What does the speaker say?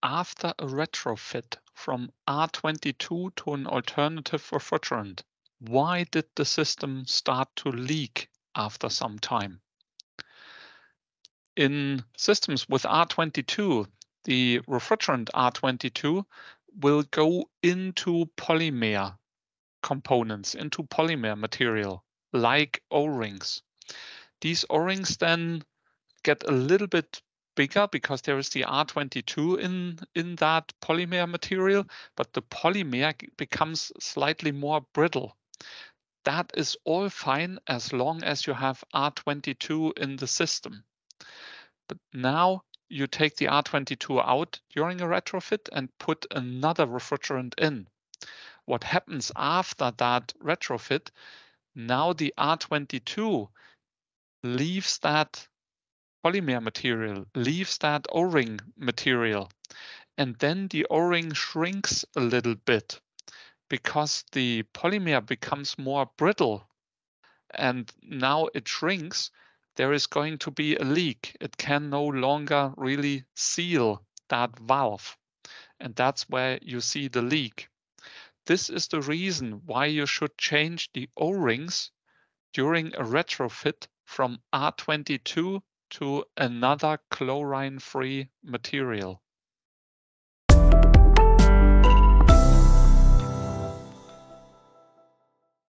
after a retrofit from R22 to an alternative refrigerant, why did the system start to leak after some time? In systems with R22, the refrigerant R22 will go into polymer components, into polymer material like O-rings. These O-rings then get a little bit bigger because there is the R22 in that polymer material, but the polymer becomes slightly more brittle. That is all fine as long as you have R22 in the system. But now you take the R22 out during a retrofit and put another refrigerant in. What happens after that retrofit? Now the R22 leaves that polymer material, leaves that O-ring material, and then the O-ring shrinks a little bit because the polymer becomes more brittle and now it shrinks. There is going to be a leak. It can no longer really seal that valve, and that's where you see the leak. This is the reason why you should change the O-rings during a retrofit from R22 to another chlorine-free material.